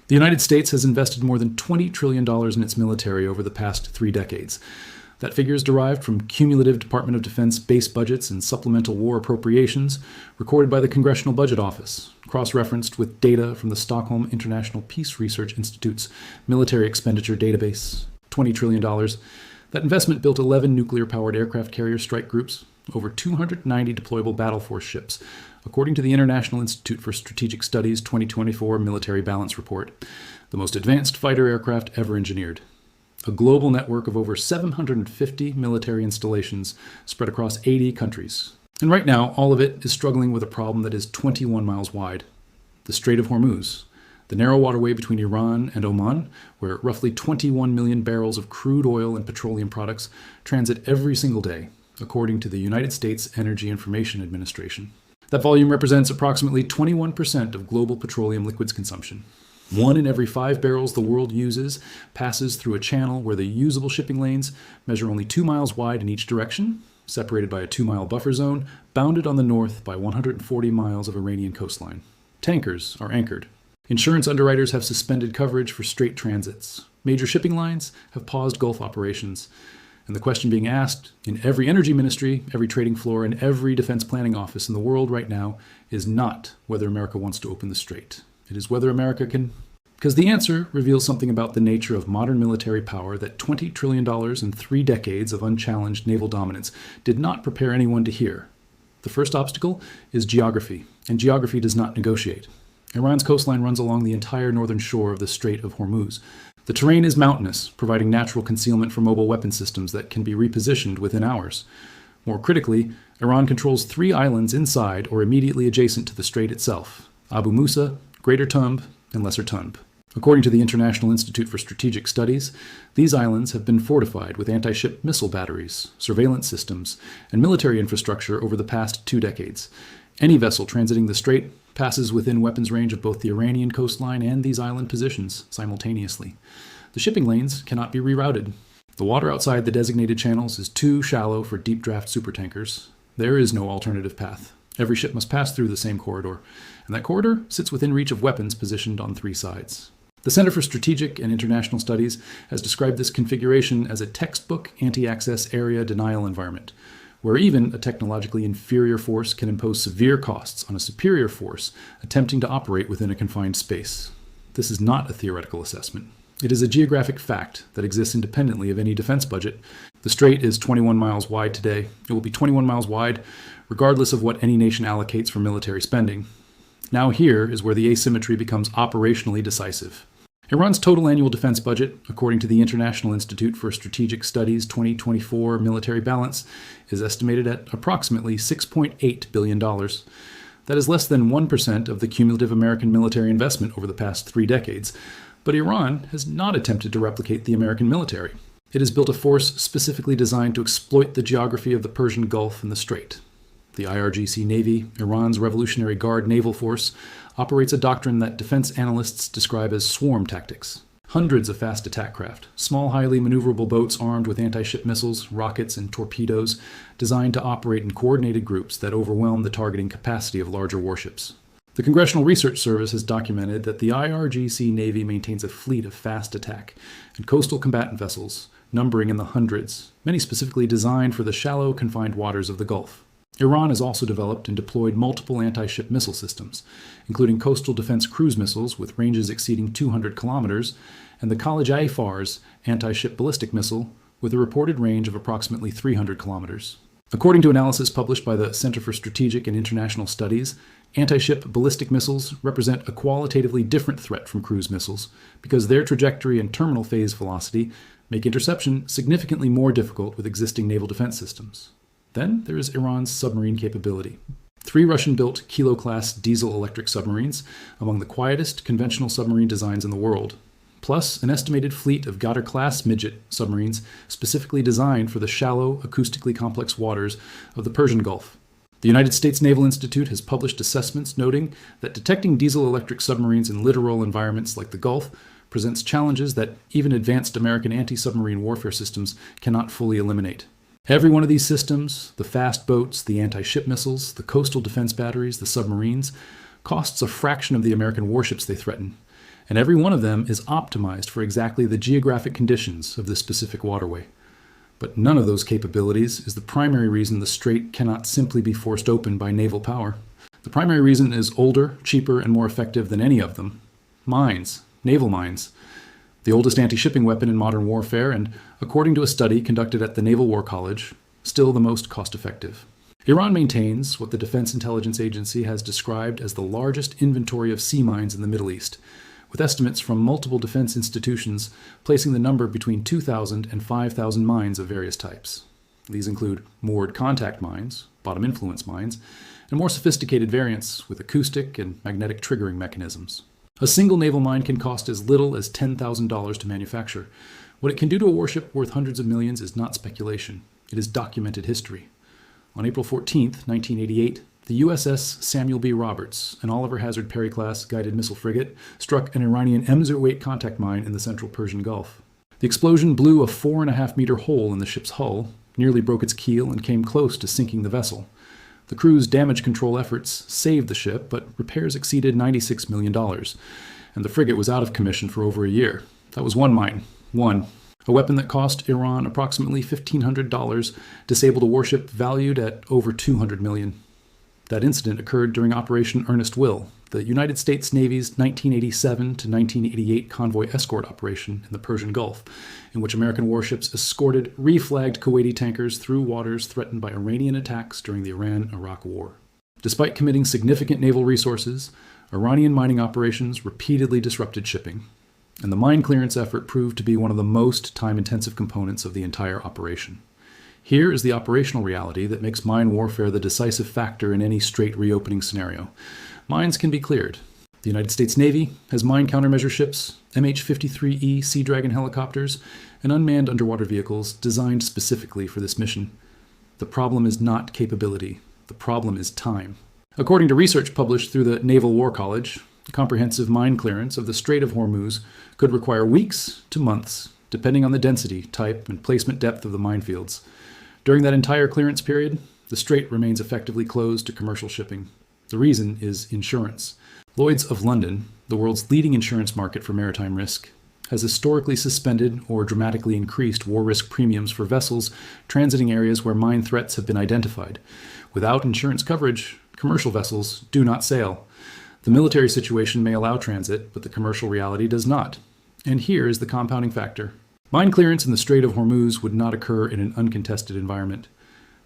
The United States has invested more than $20 trillion in its military over the past 3 decades. That figure is derived from cumulative Department of Defense base budgets and supplemental war appropriations recorded by the Congressional Budget Office, cross-referenced with data from the Stockholm International Peace Research Institute's military expenditure database. $20 trillion. That investment built 11 nuclear-powered aircraft carrier strike groups, over 290 deployable battle force ships, according to the International Institute for Strategic Studies' 2024 Military Balance Report, the most advanced fighter aircraft ever engineered. A global network of over 750 military installations spread across 80 countries. And right now, all of it is struggling with a problem that is 21 miles wide. The Strait of Hormuz, the narrow waterway between Iran and Oman, where roughly 21 million barrels of crude oil and petroleum products transit every single day, according to the United States Energy Information Administration. That volume represents approximately 21% of global petroleum liquids consumption. 1 in every 5 barrels the world uses passes through a channel where the usable shipping lanes measure only 2 miles wide in each direction, separated by a 2-mile buffer zone, bounded on the north by 140 miles of Iranian coastline. Tankers are anchored. Insurance underwriters have suspended coverage for strait transits. Major shipping lines have paused Gulf operations. And the question being asked in every energy ministry, every trading floor, and every defense planning office in the world right now is not whether America wants to open the strait. It is whether America can. Because the answer reveals something about the nature of modern military power that $20 trillion and 3 decades of unchallenged naval dominance did not prepare anyone to hear. The first obstacle is geography, and geography does not negotiate. Iran's coastline runs along the entire northern shore of the Strait of Hormuz. The terrain is mountainous, providing natural concealment for mobile weapon systems that can be repositioned within hours. More critically, Iran controls 3 islands inside or immediately adjacent to the strait itself: Abu Musa, Greater Tunb, and Lesser Tunb. According to the International Institute for Strategic Studies, these islands have been fortified with anti-ship missile batteries, surveillance systems, and military infrastructure over the past 2 decades. Any vessel transiting the strait passes within weapons range of both the Iranian coastline and these island positions simultaneously. The shipping lanes cannot be rerouted. The water outside the designated channels is too shallow for deep draft supertankers. There is no alternative path. Every ship must pass through the same corridor, and that corridor sits within reach of weapons positioned on 3 sides. The Center for Strategic and International Studies has described this configuration as a textbook anti-access area denial environment, where even a technologically inferior force can impose severe costs on a superior force attempting to operate within a confined space. This is not a theoretical assessment. It is a geographic fact that exists independently of any defense budget. The strait is 21 miles wide today. It will be 21 miles wide regardless of what any nation allocates for military spending. Now here is where the asymmetry becomes operationally decisive. Iran's total annual defense budget, according to the International Institute for Strategic Studies' 2024 military balance, is estimated at approximately $6.8 billion. That is less than 1% of the cumulative American military investment over the past 3 decades. But Iran has not attempted to replicate the American military. It has built a force specifically designed to exploit the geography of the Persian Gulf and the Strait. The IRGC Navy, Iran's Revolutionary Guard naval force, operates a doctrine that defense analysts describe as swarm tactics. Hundreds of fast attack craft, small, highly maneuverable boats armed with anti-ship missiles, rockets, and torpedoes, designed to operate in coordinated groups that overwhelm the targeting capacity of larger warships. The Congressional Research Service has documented that the IRGC Navy maintains a fleet of fast attack and coastal combatant vessels, numbering in the hundreds, many specifically designed for the shallow, confined waters of the Gulf. Iran has also developed and deployed multiple anti-ship missile systems, including coastal defense cruise missiles with ranges exceeding 200 kilometers, and the Khalij-Fars anti-ship ballistic missile with a reported range of approximately 300 kilometers. According to analysis published by the Center for Strategic and International Studies, anti-ship ballistic missiles represent a qualitatively different threat from cruise missiles because their trajectory and terminal phase velocity make interception significantly more difficult with existing naval defense systems. Then there is Iran's submarine capability. 3 Russian-built Kilo-class diesel-electric submarines, among the quietest conventional submarine designs in the world, plus an estimated fleet of Ghadar-class midget submarines specifically designed for the shallow, acoustically complex waters of the Persian Gulf. The United States Naval Institute has published assessments noting that detecting diesel-electric submarines in littoral environments like the Gulf presents challenges that even advanced American anti-submarine warfare systems cannot fully eliminate. Every one of these systems, the fast boats, the anti-ship missiles, the coastal defense batteries, the submarines, costs a fraction of the American warships they threaten, and every one of them is optimized for exactly the geographic conditions of this specific waterway. But none of those capabilities is the primary reason the strait cannot simply be forced open by naval power. The primary reason is older, cheaper, and more effective than any of them: mines, naval mines. The oldest anti-shipping weapon in modern warfare, and according to a study conducted at the Naval War College, still the most cost-effective. Iran maintains what the Defense Intelligence Agency has described as the largest inventory of sea mines in the Middle East, with estimates from multiple defense institutions placing the number between 2,000 and 5,000 mines of various types. These include moored contact mines, bottom influence mines, and more sophisticated variants with acoustic and magnetic triggering mechanisms. A single naval mine can cost as little as $10,000 to manufacture. What it can do to a warship worth hundreds of millions is not speculation. It is documented history. On April 14, 1988, the USS Samuel B. Roberts, an Oliver Hazard Perry-class guided missile frigate, struck an Iranian M08 contact mine in the central Persian Gulf. The explosion blew a 4.5-meter hole in the ship's hull, nearly broke its keel, and came close to sinking the vessel. The crew's damage control efforts saved the ship, but repairs exceeded $96 million, and the frigate was out of commission for over a year. That was one mine. One. A weapon that cost Iran approximately $1,500 disabled a warship valued at over $200 million. That incident occurred during Operation Earnest Will, the United States Navy's 1987 to 1988 convoy escort operation in the Persian Gulf, in which American warships escorted reflagged Kuwaiti tankers through waters threatened by Iranian attacks during the Iran-Iraq War. Despite committing significant naval resources, Iranian mining operations repeatedly disrupted shipping, and the mine clearance effort proved to be one of the most time-intensive components of the entire operation. Here is the operational reality that makes mine warfare the decisive factor in any strait reopening scenario. Mines can be cleared. The United States Navy has mine countermeasure ships, MH-53E Sea Dragon helicopters, and unmanned underwater vehicles designed specifically for this mission. The problem is not capability. The problem is time. According to research published through the Naval War College, comprehensive mine clearance of the Strait of Hormuz could require weeks to months, depending on the density, type, and placement depth of the minefields. During that entire clearance period, the strait remains effectively closed to commercial shipping. The reason is insurance. Lloyd's of London, the world's leading insurance market for maritime risk, has historically suspended or dramatically increased war risk premiums for vessels transiting areas where mine threats have been identified. Without insurance coverage, commercial vessels do not sail. The military situation may allow transit, but the commercial reality does not. And here is the compounding factor. Mine clearance in the Strait of Hormuz would not occur in an uncontested environment.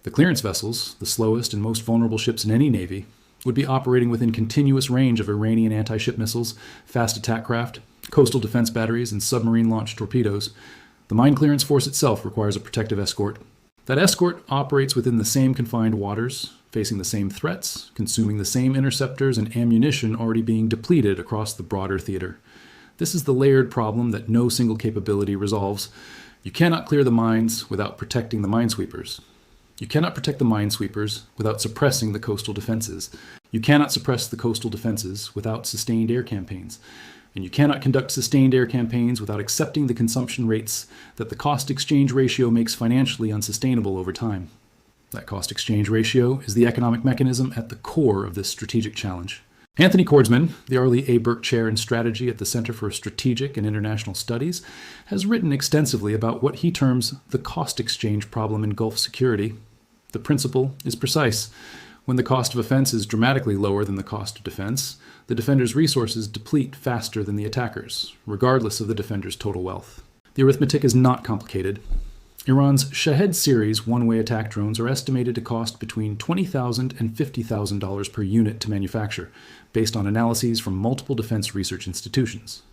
The clearance vessels, the slowest and most vulnerable ships in any navy, would be operating within continuous range of Iranian anti-ship missiles, fast attack craft, coastal defense batteries, and submarine-launched torpedoes. The mine clearance force itself requires a protective escort. That escort operates within the same confined waters, facing the same threats, consuming the same interceptors and ammunition already being depleted across the broader theater. This is the layered problem that no single capability resolves. You cannot clear the mines without protecting the minesweepers. You cannot protect the minesweepers without suppressing the coastal defenses. You cannot suppress the coastal defenses without sustained air campaigns. And you cannot conduct sustained air campaigns without accepting the consumption rates that the cost-exchange ratio makes financially unsustainable over time. That cost-exchange ratio is the economic mechanism at the core of this strategic challenge. Anthony Kordsman, the Arlie A. Burke Chair in Strategy at the Center for Strategic and International Studies, has written extensively about what he terms the cost exchange problem in Gulf security. The principle is precise. When the cost of offense is dramatically lower than the cost of defense, the defender's resources deplete faster than the attackers, regardless of the defender's total wealth. The arithmetic is not complicated. Iran's Shahed series one-way attack drones are estimated to cost between $20,000 and $50,000 per unit to manufacture, based on analyses from multiple defense research institutions.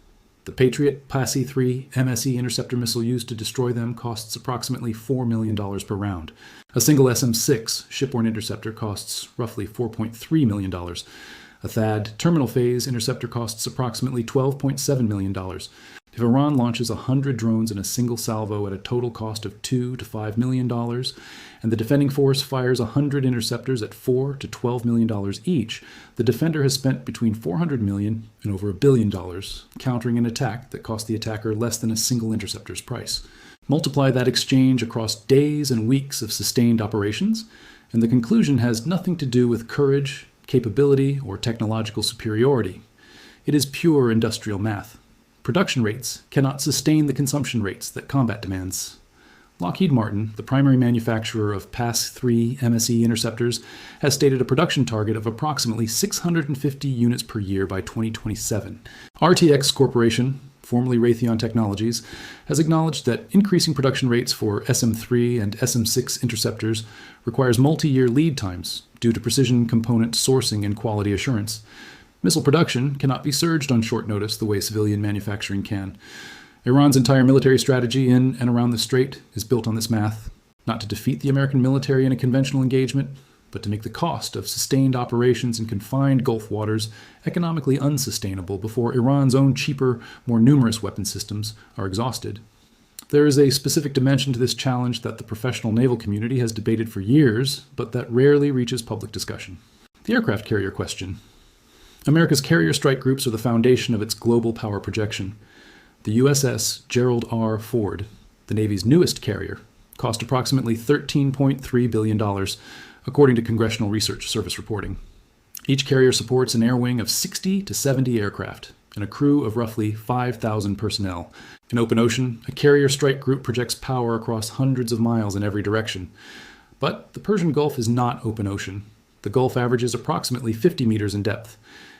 The Patriot PASI-3 MSE interceptor missile used to destroy them costs approximately $4 million per round. A single SM-6 shipborne interceptor costs roughly $4.3 million. A THAAD terminal phase interceptor costs approximately $12.7 million. If Iran launches 100 drones in a single salvo at a total cost of $2 to $5 million, and the defending force fires 100 interceptors at $4 to $12 million each, the defender has spent between $400 million and over $1 billion countering an attack that cost the attacker less than a single interceptor's price. Multiply that exchange across days and weeks of sustained operations, and the conclusion has nothing to do with courage, capability, or technological superiority. It is pure industrial math. Production rates cannot sustain the consumption rates that combat demands. Lockheed Martin, the primary manufacturer of PAS-3 MSE interceptors, has stated a production target of approximately 650 units per year by 2027. RTX Corporation, formerly Raytheon Technologies, has acknowledged that increasing production rates for SM-3 and SM-6 interceptors requires multi-year lead times due to precision component sourcing and quality assurance. Missile production cannot be surged on short notice the way civilian manufacturing can. Iran's entire military strategy in and around the Strait is built on this math, not to defeat the American military in a conventional engagement, but to make the cost of sustained operations in confined Gulf waters economically unsustainable before Iran's own cheaper, more numerous weapon systems are exhausted. There is a specific dimension to this challenge that the professional naval community has debated for years, but that rarely reaches public discussion. The aircraft carrier question. America's carrier strike groups are the foundation of its global power projection. The USS Gerald R. Ford, the Navy's newest carrier, cost approximately $13.3 billion, according to Congressional Research Service reporting. Each carrier supports an air wing of 60 to 70 aircraft and a crew of roughly 5,000 personnel. In open ocean, a carrier strike group projects power across hundreds of miles in every direction. But the Persian Gulf is not open ocean. The Gulf averages approximately 50 meters in depth.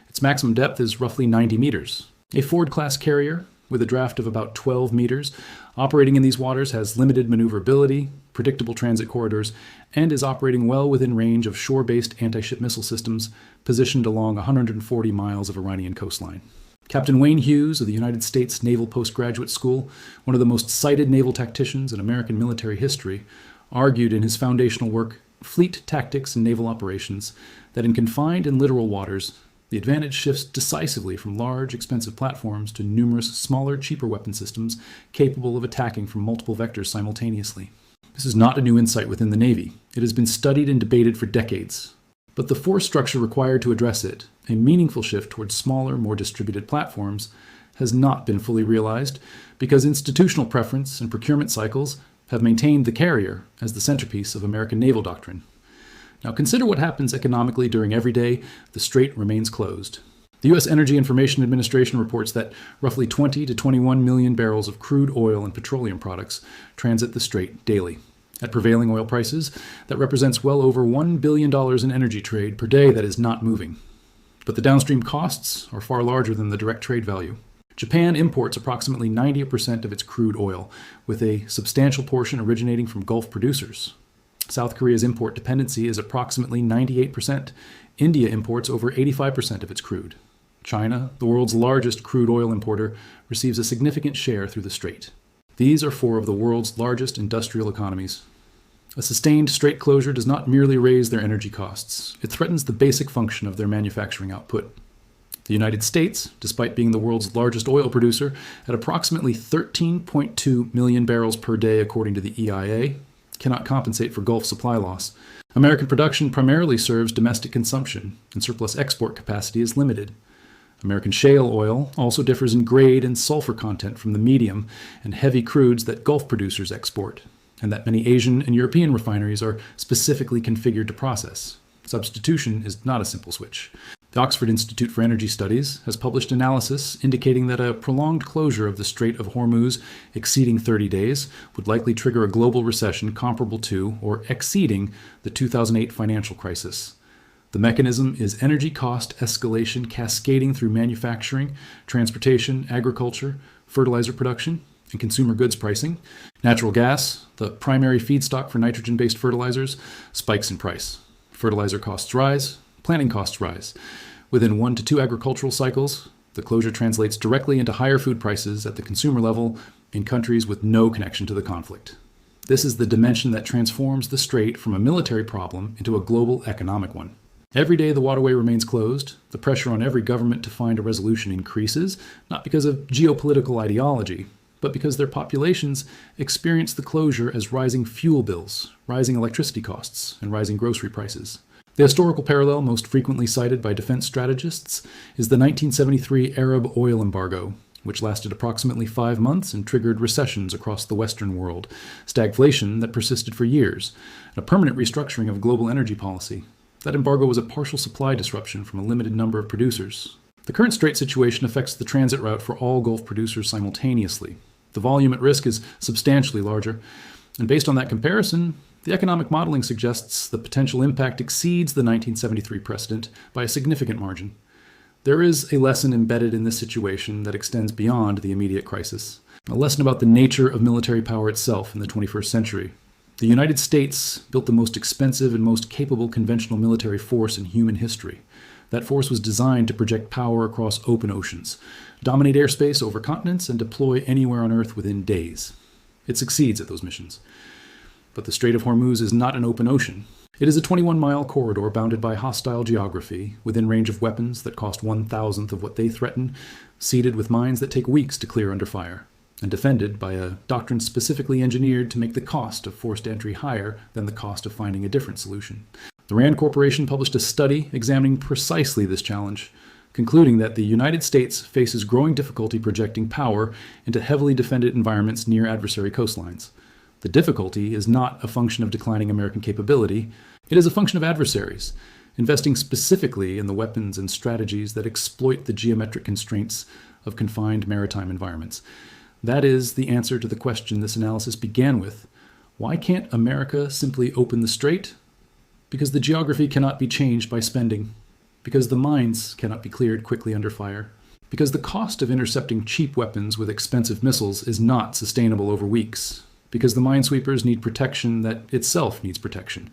Its maximum depth is roughly 90 meters. A Ford-class carrier, with a draft of about 12 meters, operating in these waters has limited maneuverability, predictable transit corridors, and is operating well within range of shore-based anti-ship missile systems positioned along 140 miles of Iranian coastline. Captain Wayne Hughes of the United States Naval Postgraduate School, one of the most cited naval tacticians in American military history, argued in his foundational work, Fleet Tactics and Naval Operations, that in confined and littoral waters, the advantage shifts decisively from large, expensive platforms to numerous smaller, cheaper weapon systems capable of attacking from multiple vectors simultaneously. This is not a new insight within the Navy. It has been studied and debated for decades. But the force structure required to address it, a meaningful shift towards smaller, more distributed platforms, has not been fully realized because institutional preference and procurement cycles have maintained the carrier as the centerpiece of American naval doctrine. Now consider what happens economically during every day the Strait remains closed. The U.S. Energy Information Administration reports that roughly 20 to 21 million barrels of crude oil and petroleum products transit the Strait daily. At prevailing oil prices, that represents well over $1 billion in energy trade per day that is not moving. But the downstream costs are far larger than the direct trade value. Japan imports approximately 90% of its crude oil, with a substantial portion originating from Gulf producers. South Korea's import dependency is approximately 98%. India imports over 85% of its crude. China, the world's largest crude oil importer, receives a significant share through the Strait. These are four of the world's largest industrial economies. A sustained Strait closure does not merely raise their energy costs, it threatens the basic function of their manufacturing output. The United States, despite being the world's largest oil producer, at approximately 13.2 million barrels per day according to the EIA, cannot compensate for Gulf supply loss. American production primarily serves domestic consumption, and surplus export capacity is limited. American shale oil also differs in grade and sulfur content from the medium and heavy crudes that Gulf producers export, and that many Asian and European refineries are specifically configured to process. Substitution is not a simple switch. The Oxford Institute for Energy Studies has published analysis indicating that a prolonged closure of the Strait of Hormuz exceeding 30 days would likely trigger a global recession comparable to or exceeding the 2008 financial crisis. The mechanism is energy cost escalation cascading through manufacturing, transportation, agriculture, fertilizer production, and consumer goods pricing. Natural gas, the primary feedstock for nitrogen-based fertilizers, spikes in price. Fertilizer costs rise, planting costs rise. Within 1 to 2 agricultural cycles, the closure translates directly into higher food prices at the consumer level in countries with no connection to the conflict. This is the dimension that transforms the Strait from a military problem into a global economic one. Every day the waterway remains closed, the pressure on every government to find a resolution increases, not because of geopolitical ideology, but because their populations experience the closure as rising fuel bills, rising electricity costs, and rising grocery prices. The historical parallel most frequently cited by defense strategists is the 1973 Arab oil embargo, which lasted approximately 5 months and triggered recessions across the Western world, stagflation that persisted for years, and a permanent restructuring of global energy policy. That embargo was a partial supply disruption from a limited number of producers. The current strait situation affects the transit route for all Gulf producers simultaneously. The volume at risk is substantially larger, and based on that comparison, the economic modeling suggests the potential impact exceeds the 1973 precedent by a significant margin. There is a lesson embedded in this situation that extends beyond the immediate crisis, a lesson about the nature of military power itself in the 21st century. The United States built the most expensive and most capable conventional military force in human history. That force was designed to project power across open oceans, dominate airspace over continents, and deploy anywhere on Earth within days. It succeeds at those missions. But the Strait of Hormuz is not an open ocean. It is a 21-mile corridor bounded by hostile geography, within range of weapons that cost 1,000th of what they threaten, seeded with mines that take weeks to clear under fire, and defended by a doctrine specifically engineered to make the cost of forced entry higher than the cost of finding a different solution. The RAND Corporation published a study examining precisely this challenge, concluding that the United States faces growing difficulty projecting power into heavily defended environments near adversary coastlines. The difficulty is not a function of declining American capability, it is a function of adversaries, investing specifically in the weapons and strategies that exploit the geometric constraints of confined maritime environments. That is the answer to the question this analysis began with. Why can't America simply open the strait? Because the geography cannot be changed by spending. Because the mines cannot be cleared quickly under fire. Because the cost of intercepting cheap weapons with expensive missiles is not sustainable over weeks. Because the minesweepers need protection that itself needs protection.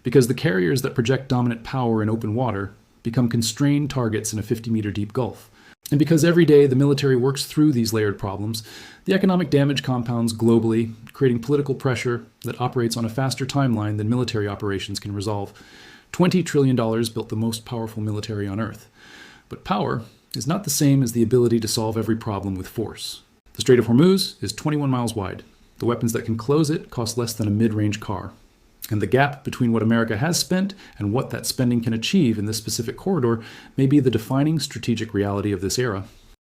Because the carriers that project dominant power in open water become constrained targets in a 50-meter deep gulf. And because every day the military works through these layered problems, the economic damage compounds globally, creating political pressure that operates on a faster timeline than military operations can resolve. $20 trillion built the most powerful military on Earth. But power is not the same as the ability to solve every problem with force. The Strait of Hormuz is 21 miles wide. The weapons that can close it cost less than a mid-range car. And the gap between what America has spent and what that spending can achieve in this specific corridor may be the defining strategic reality of this era.